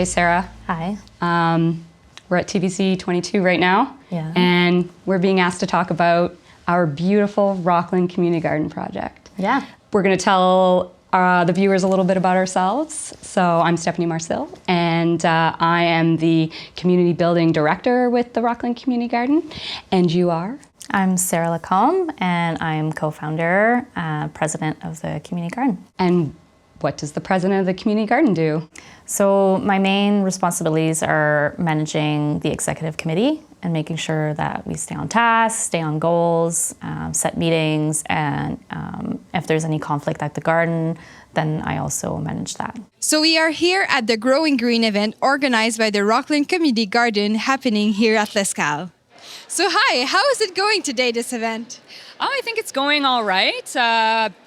Hey, Sarah. Hi. We're at TVC 22 right now, and we're being asked to talk about our beautiful Rockland Community Garden project. Yeah. We're going to tell the viewers a little bit about ourselves. So I'm Stephanie Marcil, and I am the Community Building Director with the Rockland Community Garden. And you are? I'm Sarah Lacombe, and I'm co-founder, president of the Community Garden. And what does the president of the Community Garden do? So my main responsibilities are managing the executive committee and making sure that we stay on task, stay on goals, set meetings, and if there's any conflict at the garden, then I also manage that. So we are here at the Growing Green event organized by the Rockland Community Garden happening here at L'Escale. So hi, how is it going today, this event? Oh, I think it's going all right.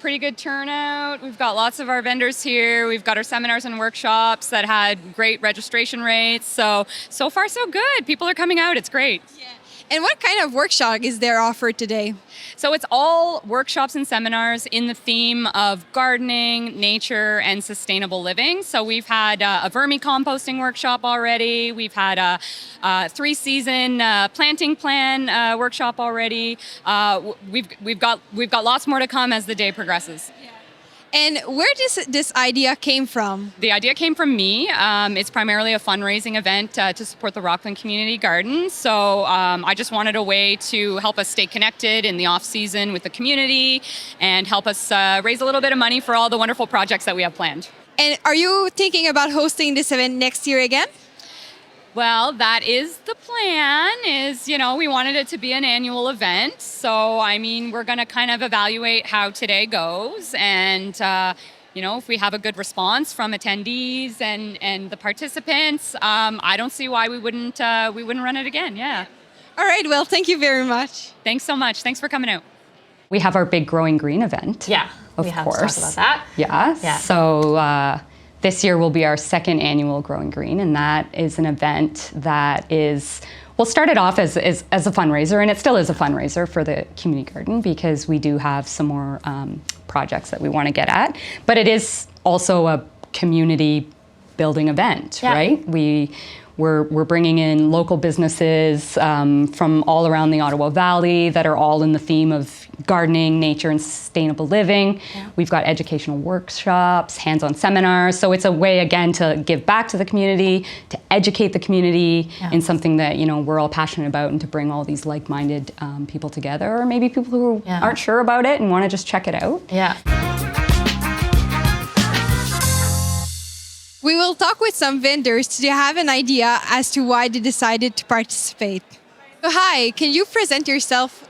Pretty good turnout. We've got lots of our vendors here. We've got our seminars and workshops that had great registration rates. So far so good. People are coming out. It's great. Yeah. And what kind of workshop is there offered today? So it's all workshops and seminars in the theme of gardening, nature, and sustainable living. So we've had a vermicomposting workshop already. We've had a 3-season planting plan workshop already. We've got lots more to come as the day progresses. Yeah. And where does this idea came from? The idea came from me. It's primarily a fundraising event to support the Rockland Community Garden. So I just wanted a way to help us stay connected in the off-season with the community and help us raise a little bit of money for all the wonderful projects that we have planned. And are you thinking about hosting this event next year again? Well, that is the plan, we wanted it to be an annual event. So, we're going to kind of evaluate how today goes. And, if we have a good response from attendees and the participants, I don't see why we wouldn't run it again. Yeah. All right. Well, thank you very much. Thanks so much. Thanks for coming out. We have our big Growing Green event. Yeah, of we have course. to talk about that. Yeah. So this year will be our second annual Growing Green, and that is an event that started off as a fundraiser, and it still is a fundraiser for the community garden because we do have some more projects that we want to get at. But it is also a community building event, right? We're bringing in local businesses from all around the Ottawa Valley that are all in the theme of gardening, nature, and sustainable living. Yeah. We've got educational workshops, hands-on seminars. So it's a way, again, to give back to the community, to educate the community in something that, we're all passionate about, and to bring all these like-minded people together, or maybe people who aren't sure about it and want to just check it out. Yeah. We will talk with some vendors to have an idea as to why they decided to participate. So hi, can you present yourself?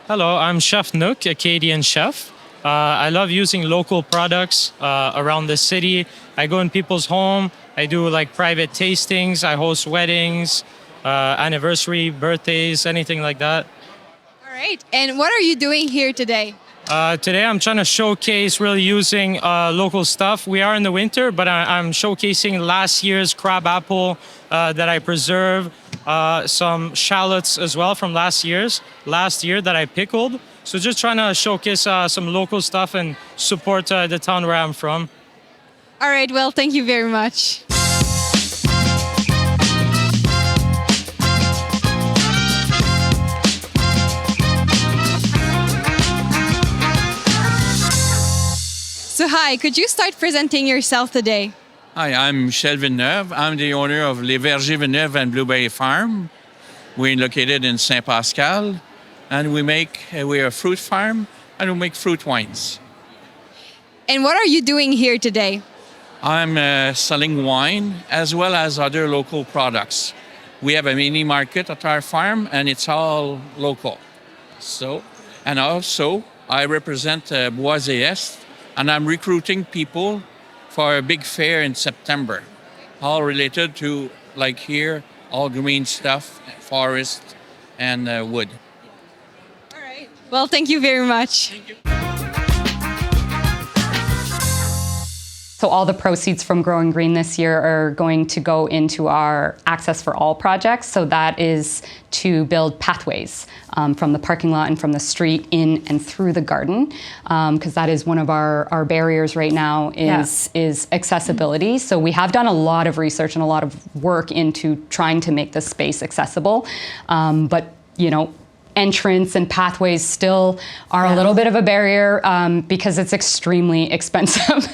Hello, I'm Chef Nook, a Canadian chef. I love using local products around the city. I go in people's home. I do private tastings. I host weddings, anniversary, birthdays, anything like that. All right. And what are you doing here today? Today I'm trying to showcase really using local stuff. We are in the winter, but I'm showcasing last year's crab apple that I preserved, some shallots as well from last year that I pickled. So just trying to showcase some local stuff and support the town where I'm from. All right, well, thank you very much. So hi, could you start presenting yourself today? Hi, I'm Michel Villeneuve. I'm the owner of Les Vergers Villeneuve and Blueberry Farm. We're located in Saint-Pascal, and we're a fruit farm, and we make fruit wines. And what are you doing here today? I'm selling wine as well as other local products. We have a mini market at our farm, and it's all local. And also, I represent Boisé Est, and I'm recruiting people for a big fair in September, all related to, here, all green stuff, forest, and wood. All right. Well, thank you very much. Thank you. So all the proceeds from Growing Green this year are going to go into our Access for All projects. So that is to build pathways from the parking lot and from the street in and through the garden, because that is one of our barriers right now is accessibility. So we have done a lot of research and a lot of work into trying to make this space accessible, but entrance and pathways still are a little bit of a barrier because it's extremely expensive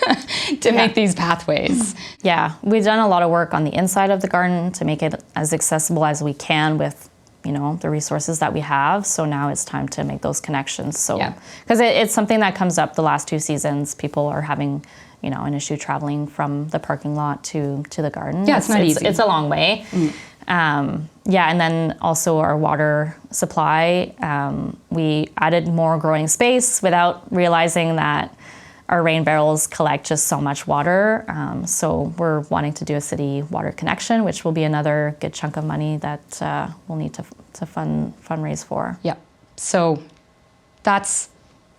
to make these pathways. Yeah, we've done a lot of work on the inside of the garden to make it as accessible as we can with the resources that we have. So now it's time to make those connections. So because it's something that comes up the last 2 seasons, people are having an issue traveling from the parking lot to the garden. Yeah, it's not easy. It's a long way. And then also our water supply. We added more growing space without realizing that our rain barrels collect just so much water. So we're wanting to do a city water connection, which will be another good chunk of money that we'll need to fundraise for. Yeah. So that's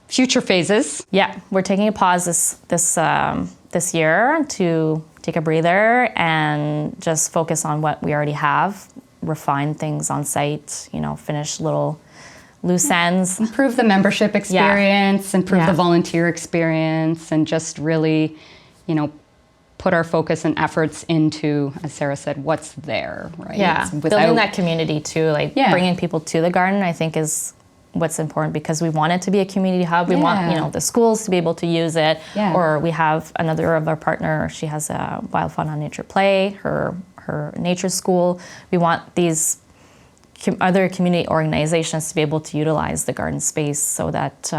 future phases. Yeah, we're taking a pause this year to take a breather and just focus on what we already have, refine things on site, finish little loose ends. Improve the membership experience, improve the volunteer experience, and just really, put our focus and efforts into, as Sarah said, what's there, right? Yeah, building that community too, bringing people to the garden, I think is what's important, because we want it to be a community hub. We want the schools to be able to use it. Or we have another of our partner, she has a Wild Fun on Nature Play, her nature school. We want these other community organizations to be able to utilize the garden space so that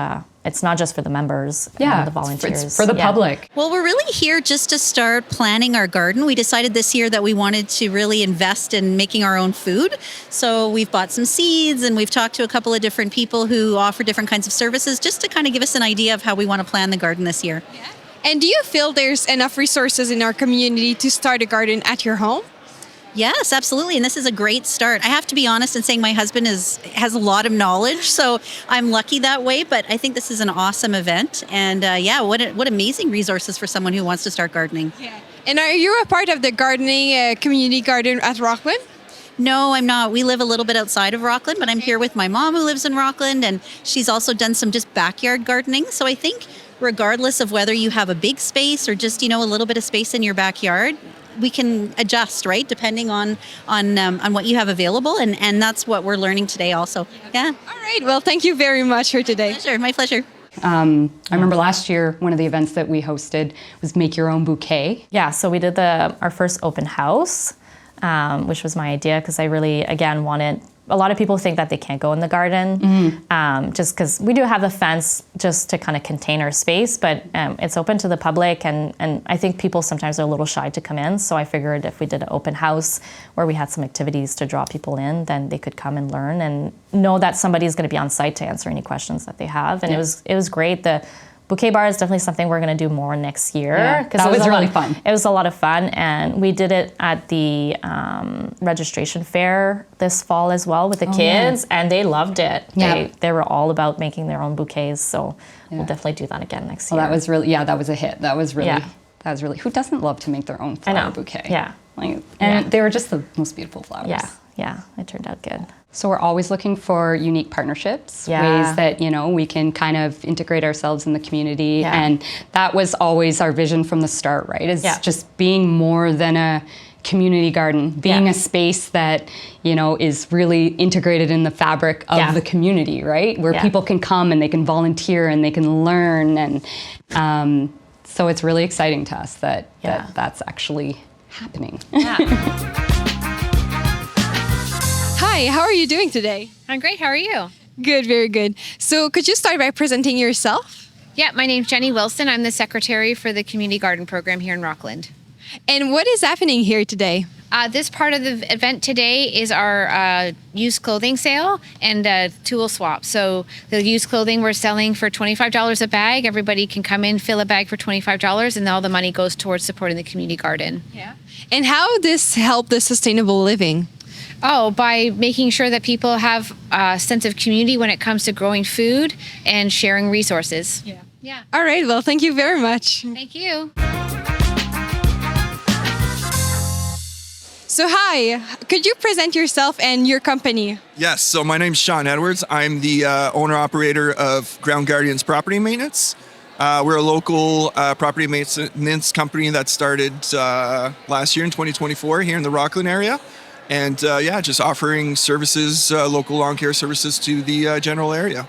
it's not just for the members and the volunteers. It's for the public. Well, we're really here just to start planning our garden. We decided this year that we wanted to really invest in making our own food. So we've bought some seeds and we've talked to a couple of different people who offer different kinds of services just to kind of give us an idea of how we want to plan the garden this year. Yeah. And do you feel there's enough resources in our community to start a garden at your home? Yes, absolutely. And this is a great start. I have to be honest in saying my husband has a lot of knowledge, so I'm lucky that way. But I think this is an awesome event. And what amazing resources for someone who wants to start gardening. Yeah. And are you a part of the gardening community garden at Rockland? No, I'm not. We live a little bit outside of Rockland, but I'm here with my mom who lives in Rockland, and she's also done some just backyard gardening. So I think regardless of whether you have a big space or just, a little bit of space in your backyard, we can adjust, right, depending on what you have available, and that's what we're learning today also. Yeah. All right. Well, thank you very much for today. My pleasure. I remember last year, one of the events that we hosted was Make Your Own Bouquet. Yeah, so we did our first open house, which was my idea, because I really, again, wanted... A lot of people think that they can't go in the garden, just because we do have a fence just to kind of contain our space, but it's open to the public, and I think people sometimes are a little shy to come in, so I figured if we did an open house where we had some activities to draw people in, then they could come and learn and know that somebody's going to be on site to answer any questions that they have, and it was great. The bouquet bar is definitely something we're going to do more next year. Yeah, that was really fun. It was a lot of fun, and we did it at the registration fair this fall as well with the kids, and they loved it. Yeah. They were all about making their own bouquets, so we'll definitely do that again next year. That was really, that was a hit. That was really, who doesn't love to make their own flower bouquet? Yeah. They were just the most beautiful flowers. Yeah, it turned out good. So we're always looking for unique partnerships, ways that, we can kind of integrate ourselves in the community. Yeah. And that was always our vision from the start, right? Is just being more than a community garden, being a space that, is really integrated in the fabric of the community, right? Where people can come and they can volunteer and they can learn. And so it's really exciting to us that that's actually happening. Yeah. Hi, how are you doing today? I'm great. How are you? Good, very good. So could you start by presenting yourself? Yeah, my name's Jenny Wilson. I'm the secretary for the Community Garden program here in Rockland. And what is happening here today? This part of the event today is our used clothing sale and tool swap. So the used clothing we're selling for $25 a bag. Everybody can come in, fill a bag for $25, and all the money goes towards supporting the community garden. Yeah. And how this help the sustainable living? Oh, by making sure that people have a sense of community when it comes to growing food and sharing resources. Yeah. All right. Well, thank you very much. Thank you. So hi, could you present yourself and your company? Yes, so my name's Sean Edwards. I'm the owner-operator of Ground Guardians Property Maintenance. We're a local property maintenance company that started last year in 2024 here in the Rockland area. And just offering services, local lawn care services to the general area.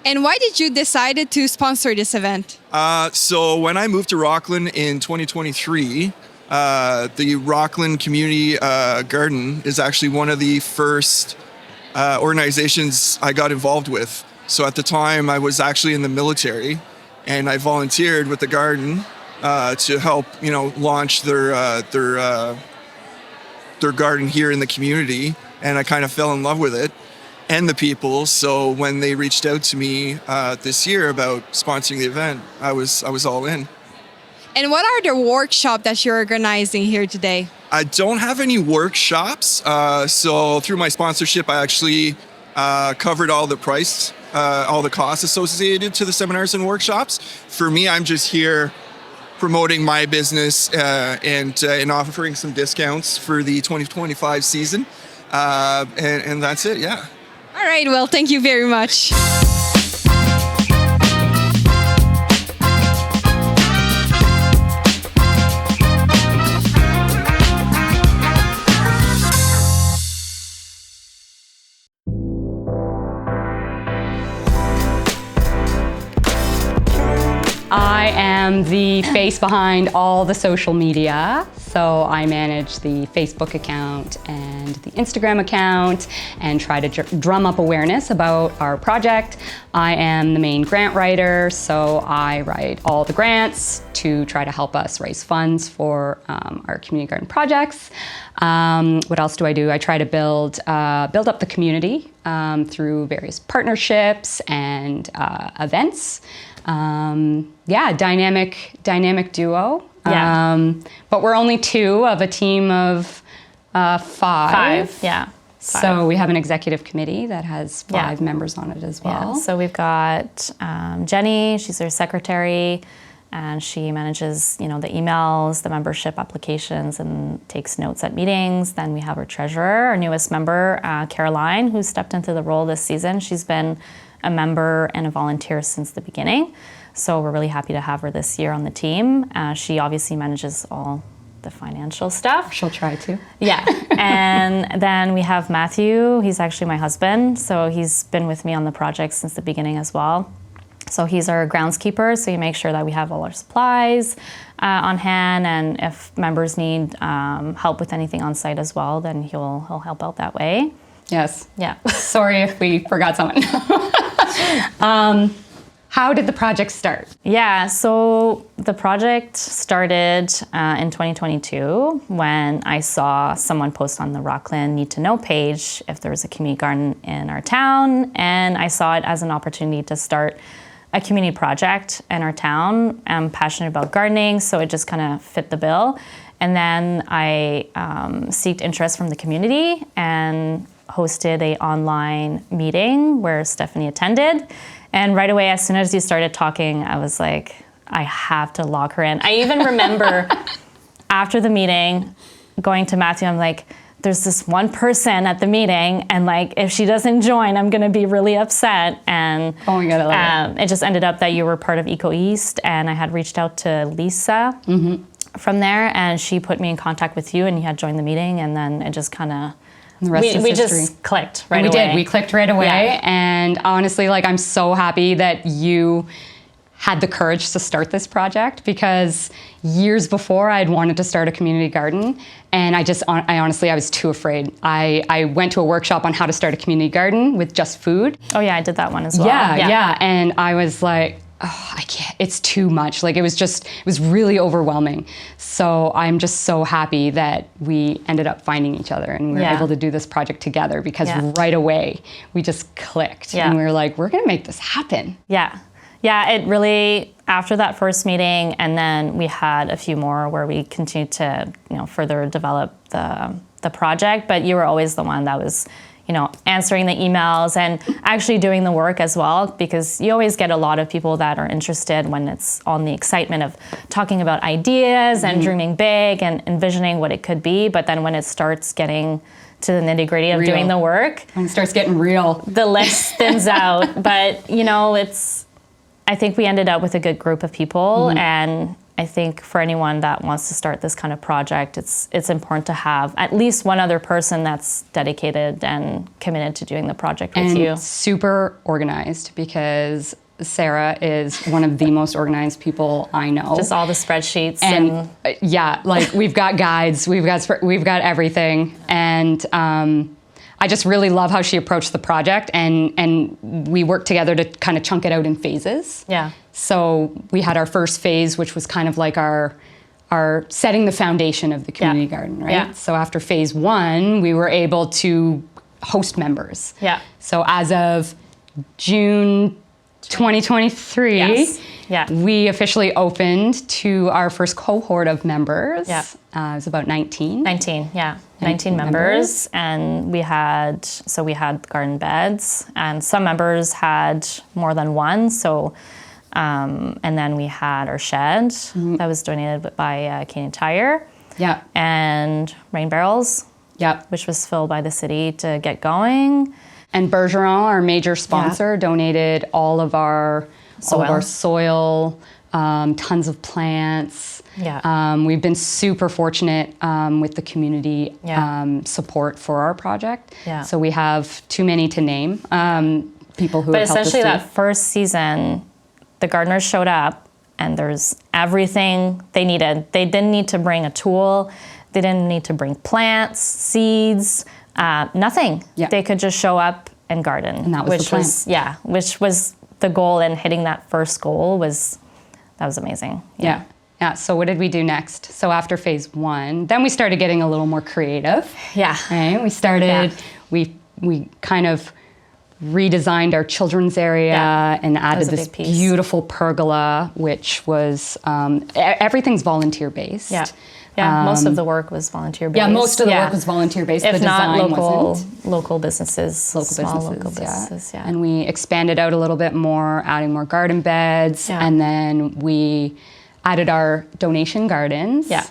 And why did you decide to sponsor this event? So when I moved to Rockland in 2023, the Rockland Community Garden is actually one of the first organizations I got involved with. So at the time, I was actually in the military, and I volunteered with the garden to help, launch their garden here in the community. And I kind of fell in love with it and the people. So when they reached out to me this year about sponsoring the event, I was all in. And what are the workshops that you're organizing here today? I don't have any workshops. So through my sponsorship, I actually covered all the price, all the costs associated to the seminars and workshops. For me, I'm just here promoting my business and offering some discounts for the 2025 season. And that's it, yeah. All right, well, thank you very much. I am the face behind all the social media. So I manage the Facebook account and the Instagram account and try to drum up awareness about our project. I am the main grant writer, so I write all the grants to try to help us raise funds for our community garden projects. What else do? I try to build up the community through various partnerships and events. Dynamic duo. Yeah. But we're only two of a team of five. Yeah. So we have an executive committee that has five members on it as well. Yeah. So we've got Jenny, she's our secretary, and she manages, the emails, the membership applications, and takes notes at meetings. Then we have our treasurer, our newest member, Caroline, who stepped into the role this season. She's been a member and a volunteer since the beginning. So we're really happy to have her this year on the team. She obviously manages all the financial stuff. She'll try to. Yeah. And then we have Matthew. He's actually my husband. So he's been with me on the project since the beginning as well. So he's our groundskeeper. So he makes sure that we have all our supplies on hand. And if members need help with anything on site as well, then he'll help out that way. Yes. Yeah. Sorry if we forgot someone. How did the project start? Yeah, so the project started in 2022 when I saw someone post on the Rockland Need to Know page if there was a community garden in our town, and I saw it as an opportunity to start a community project in our town. I'm passionate about gardening, so it just kind of fit the bill. And then I sought interest from the community and hosted an online meeting where Stephanie attended. And right away, as soon as you started talking, I was like, I have to log her in. I even remember after the meeting going to Matthew, I'm like, there's this one person at the meeting, and like, if she doesn't join, I'm gonna be really upset. And oh my God, I love it just ended up that you were part of Eco East, and I had reached out to Lisa from there, and she put me in contact with you, and you had joined the meeting, and then it just kind of, we just clicked right away. We did. We clicked right away. Yeah. And honestly, I'm so happy that you had the courage to start this project, because years before I had wanted to start a community garden, and I was too afraid. I went to a workshop on how to start a community garden with just food. Oh yeah, I did that one as well. Yeah. And I was like, oh, I can't, it's too much. It was really overwhelming. So I'm just so happy that we ended up finding each other and we were able to do this project together, because right away we just clicked and we were like, we're gonna make this happen. Yeah, it really, after that first meeting, and then we had a few more where we continued to, further develop the the project, but you were always the one that was, answering the emails and actually doing the work as well, because you always get a lot of people that are interested when it's on the excitement of talking about ideas and dreaming big and envisioning what it could be. But then when it starts getting to the nitty-gritty of doing the work, when it starts getting real, the list thins out. But I think we ended up with a good group of people, and I think for anyone that wants to start this kind of project, it's important to have at least one other person that's dedicated and committed to doing the project with you. Super organized, because Sarah is one of the most organized people I know. Just all the spreadsheets and we've got guides, we've got everything, and I just really love how she approached the project, and we worked together to kind of chunk it out in phases. Yeah. So we had our first phase, which was kind of like our setting the foundation of the community garden, right? Yeah. So after phase 1, we were able to host members. Yeah. So as of June 2023, we officially opened to our first cohort of members. Yeah. It was about 19. 19 members. And we had garden beds, and some members had more than one. So, and then we had our shed that was donated by Canadian Tire. Yeah. And rain barrels. Yeah. Which was filled by the city to get going. And Bergeron, our major sponsor, donated all of our soil, tons of plants. Yeah. We've been super fortunate with the community support for our project. Yeah. So we have too many to name. People who but have helped us. Essentially, that first season, the gardeners showed up, and there's everything they needed. They didn't need to bring a tool. They didn't need to bring plants, seeds, nothing. Yeah. They could just show up and garden. And that was the plan. Which was the goal, and hitting that first goal was amazing. Yeah. So what did we do next? So after phase 1, then we started getting a little more creative. Yeah. Right? We started, we kind of redesigned our children's area and added this beautiful pergola, which was, everything's volunteer based. Yeah. Yeah, most of the work was volunteer based. Yeah, most of the work was volunteer based. If the not design local wasn't. businesses. Small local businesses, And we expanded out a little bit more, adding more garden beds, and then we added our donation gardens. Yeah.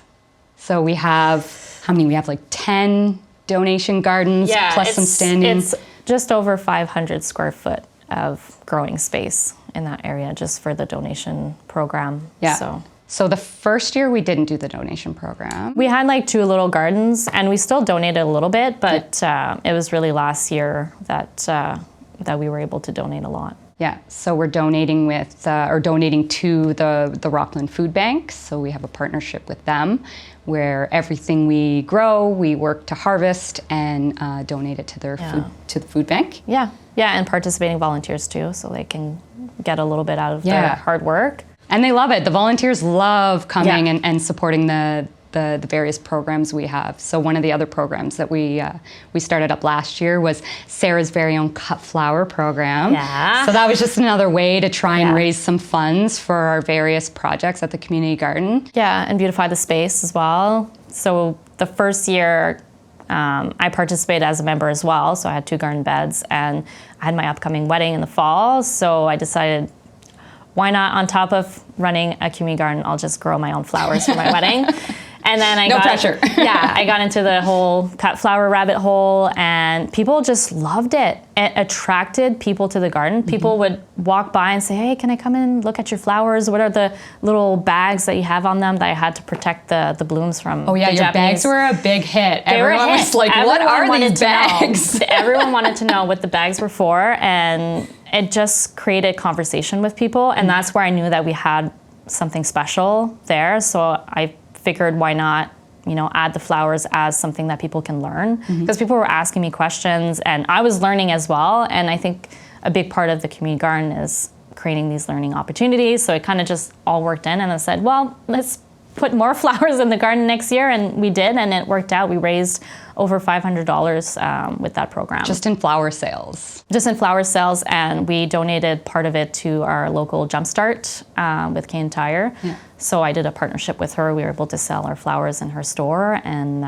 So we have, how many? We have like 10 donation gardens, plus some standing. It's just over 500 square foot of growing space in that area just for the donation program. Yeah. So the first year we didn't do the donation program. We had like 2 little gardens, and we still donated a little bit, but it was really last year that we were able to donate a lot. Yeah, so we're donating to the Rockland Food Bank. So we have a partnership with them, where everything we grow, we work to harvest and donate it to their to the food bank. Yeah, and participating volunteers too, so they can get a little bit out of their hard work. And they love it. The volunteers love coming and supporting the various programs we have. So one of the other programs that we started up last year was Sarah's very own cut flower program. Yeah. So that was just another way to try and raise some funds for our various projects at the community garden. Yeah, and beautify the space as well. So the first year, I participated as a member as well. So I had 2 garden beds, and I had my upcoming wedding in the fall. So I decided, why not, on top of running a community garden, I'll just grow my own flowers for my wedding. And then I got into the whole cut flower rabbit hole, and people just loved it. It attracted people to the garden. People would walk by and say, hey, can I come in and look at your flowers? What are the little bags that you have on them that I had to protect the blooms from? Oh yeah, the your Japanese. bags were a big hit. They Everyone were a hit. was like, what are these bags? Everyone wanted to know what the bags were for, and it just created conversation with people, and that's where I knew that we had something special there. So I figured, why not, add the flowers as something that people can learn, because people were asking me questions and I was learning as well. And I think a big part of the community garden is creating these learning opportunities. So it kind of just all worked in, and I said, well, let's put more flowers in the garden next year, and we did, and it worked out. We raised over $500 with that program. Just in flower sales. And we donated part of it to our local Jumpstart with Canadian Tire. Yeah. So I did a partnership with her. We were able to sell our flowers in her store, and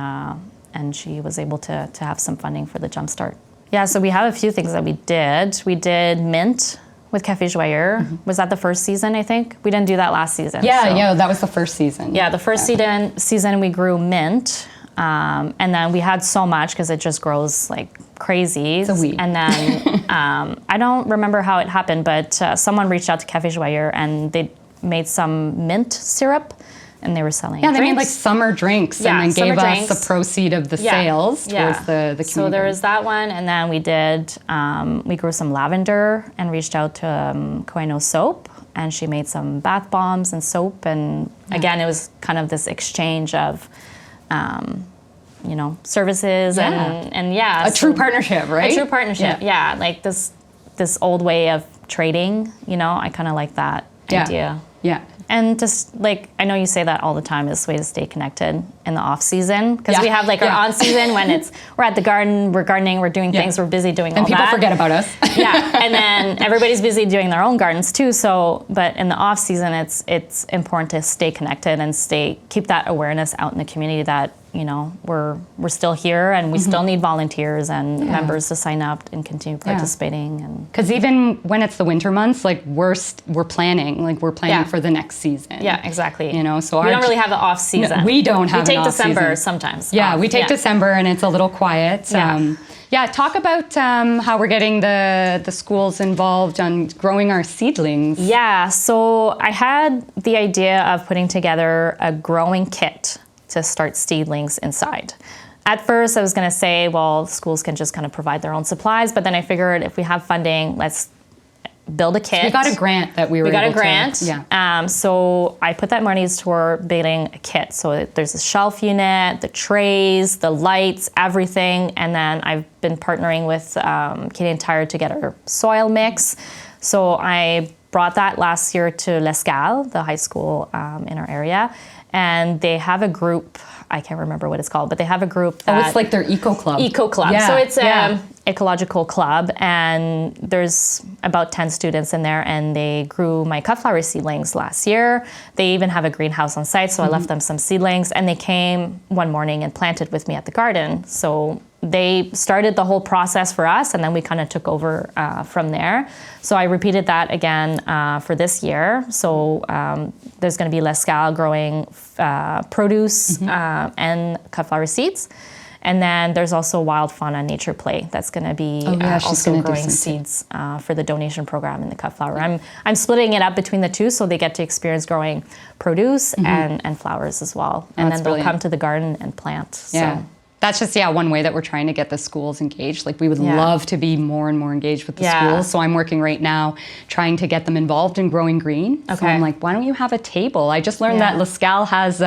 she was able to have some funding for the Jumpstart. Yeah, so we have a few things that we did. We did mint with Café Joyeux. Was that the first season, I think? We didn't do that last season. Yeah, that was the first season. Yeah, the first season we grew mint. And then we had so much because it just grows like crazy. It's a weed. And then I don't remember how it happened, but someone reached out to Café Joyeux and they made some mint syrup and they were selling Yeah, they made drinks. like summer drinks Yeah, and then gave summer us drinks. the proceed of the sales towards the community. So there was that one, and then we did, we grew some lavender and reached out to Koeno Soap, and she made some bath bombs and soap, and again, it was kind of this exchange of, services and a true partnership, right? A true partnership, yeah. Like this old way of trading, I kind of like that idea. Yeah. And just like, I know you say that all the time, is a way to stay connected in the off season. Because we have like our on season when we're at the garden, we're gardening, we're doing things, we're busy doing all that. And people forget about us. And then everybody's busy doing their own gardens too. So, but in the off season, it's important to stay connected and keep that awareness out in the community that, we're still here and we still need volunteers and members to sign up and continue participating. And because even when it's the winter months, like we're planning for the next season. Yeah, exactly. So we don't really have the off season. No, we don't have. We take an December off-season. sometimes. Yeah, off. we take December and it's a little quiet. Yeah. Talk about how we're getting the schools involved on growing our seedlings. Yeah, so I had the idea of putting together a growing kit to start seedlings inside. At first, I was going to say, well, schools can just kind of provide their own supplies, but then I figured if we have funding, let's build a kit. We got a grant that we were able to. We got a grant. Yeah. So I put that money toward building a kit. So there's a shelf unit, the trays, the lights, everything. And then I've been partnering with Canadian Tire to get our soil mix. So I brought that last year to L'Escale, the high school in our area. And they have a group, I can't remember what it's called, but they have a group that... Oh, it's like their eco club. Eco club. Yeah. So it's an ecological club, and there's about 10 students in there, and they grew my cut flower seedlings last year. They even have a greenhouse on site, so I left them some seedlings, and they came one morning and planted with me at the garden. So they started the whole process for us, and then we kind of took over from there. So I repeated that again for this year. So there's going to be L'Escale growing produce and cut flower seeds. And then there's also Wild Fauna Nature Play that's going to be also growing seeds for the donation program in the cut flower. I'm splitting it up between the two so they get to experience growing produce and flowers as well. And then they'll come to the garden and plant. Yeah. So. That's just, one way that we're trying to get the schools engaged. Like we would love to be more and more engaged with the schools. So I'm working right now trying to get them involved in growing green. Okay. So I'm like, why don't you have a table? I just learned that L'Escale has,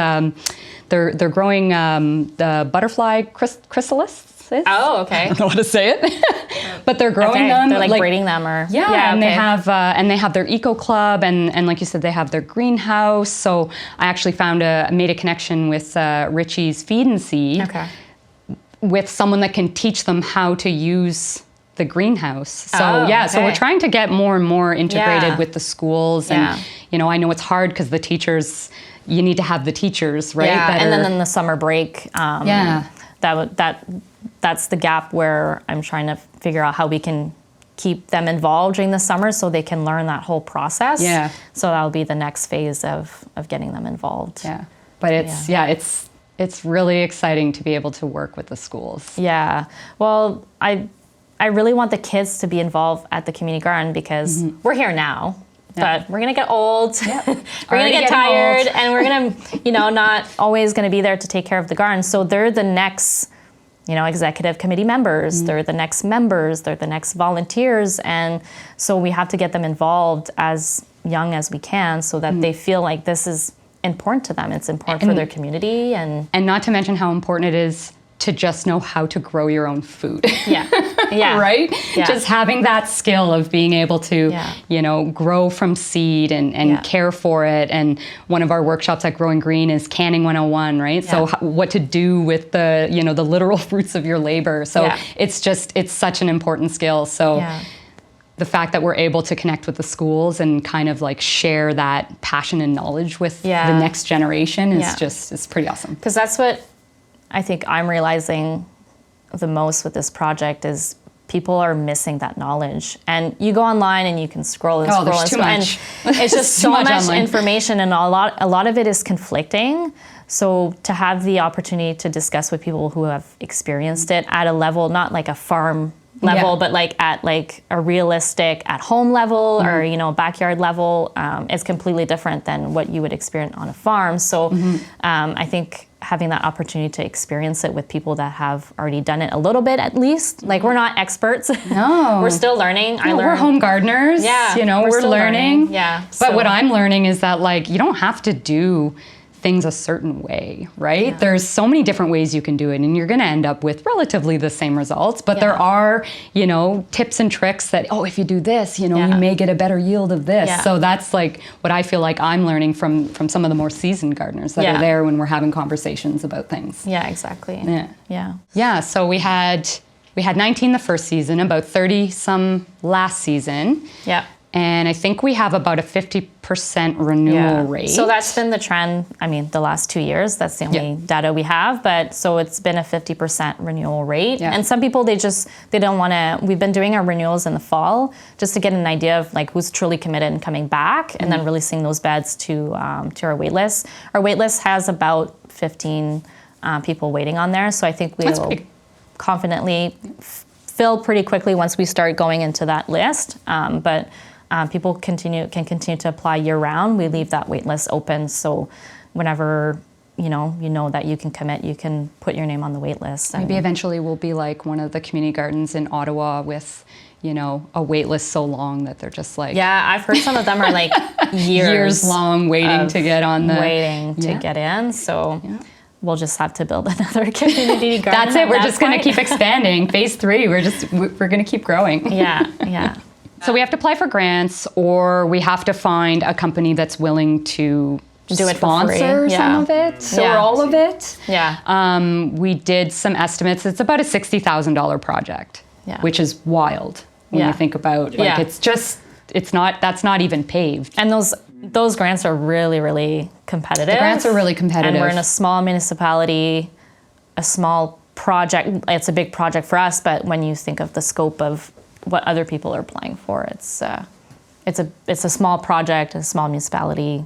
they're growing the butterfly chrysalis. Oh, okay. I don't know how to say it, but they're growing them. They're like breeding them, or and they have their eco club, and like you said, they have their greenhouse. So I actually made a connection with Richie's Feed and Seed. Okay. With someone that can teach them how to use the greenhouse. So so we're trying to get more and more integrated with the schools. And I know it's hard because the teachers, you need to have the teachers, right? Yeah, and then in the summer break, that's the gap where I'm trying to figure out how we can keep them involved during the summer so they can learn that whole process. Yeah. So that'll be the next phase of getting them involved. Yeah. But it's really exciting to be able to work with the schools. Yeah. Well, I really want the kids to be involved at the community garden because we're here now, but we're going to get old. Yep. We're going to get tired and we're going to, not always going to be there to take care of the garden. So they're the next, executive committee members. They're the next members. They're the next volunteers. And so we have to get them involved as young as we can so that they feel like this is important to them. It's important for their community, and not to mention how important it is to just know how to grow your own food. Right? Yeah. Just having that skill of being able to, grow from seed and care for it. And one of our workshops at Growing Green is Canning 101, right? Yeah. So what to do with the, the literal fruits of your labor. So it's such an important skill. So the fact that we're able to connect with the schools and kind of like share that passion and knowledge with the next generation is it's pretty awesome. Because that's what I think I'm realizing the most with this project is people are missing that knowledge. And you go online and you can scroll and scroll there's and too scroll, much. and it's just Too so much much online. information, and a lot of it is conflicting. So to have the opportunity to discuss with people who have experienced it at a level, not like a farm level, Yeah. but like at like a realistic at home level or backyard level, is completely different than what you would experience on a farm. So I think having that opportunity to experience it with people that have already done it a little bit, at least, like we're not experts. No. We're still learning. We're home gardeners. Yeah, we're still learning. Yeah. But what I'm learning is that like you don't have to do things a certain way, right? Yeah. There's so many different ways you can do it, and you're going to end up with relatively the same results. But there are, tips and tricks that, if you do this, you may get a better yield of this. Yeah. So that's like what I feel like I'm learning from some of the more seasoned gardeners that are there when we're having conversations about things. Yeah, exactly. Yeah. Yeah. So we had 19 the first season, about 30 some last season. Yeah. And I think we have about a 50% renewal rate. So that's been the trend, the last 2 years. That's the only data we have. But so it's been a 50% renewal rate. Yeah. And some people, they don't want to, we've been doing our renewals in the fall just to get an idea of like who's truly committed and coming back, and then releasing those beds to our wait list. Our wait list has about 15 people waiting on there. So I think we'll confidently fill pretty quickly once we start going into that list. But people can continue to apply year round. We leave that wait list open, so whenever you know that you can commit, you can put your name on the wait list. Maybe eventually we'll be like one of the community gardens in Ottawa with, a wait list so long that they're just like I've heard some of them are like years long waiting to get on to get in. So. We'll just have to build another community garden. That's it. We're just going to keep expanding. Phase 3. We're going to keep growing. Yeah. So we have to apply for grants, or we have to find a company that's willing to do it sponsor for free. some of it or all of it. Yeah. We did some estimates. It's about a $60,000 project, which is wild when you think about that's not even paved. And those grants are really, really competitive. The grants are really competitive. And we're in a small municipality, a small project. It's a big project for us, but when you think of the scope of what other people are applying for, it's a small project, a small municipality.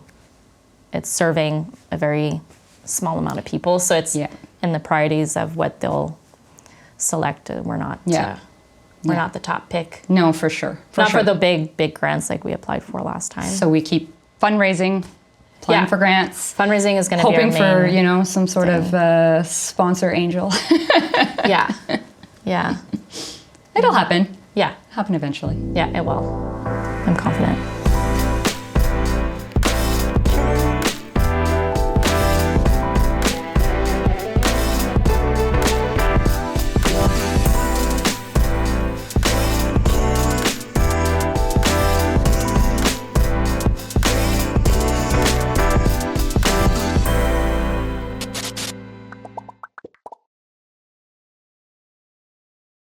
It's serving a very small amount of people, so it's in the priorities of what they'll select. We're not not the top pick. No, for sure. For the big grants like we applied for last time. So we keep fundraising, applying for grants. Fundraising is going to be our main hoping for some sort of sponsor angel. Yeah. It'll happen. Yeah. Happen eventually. Yeah, it will. I'm confident.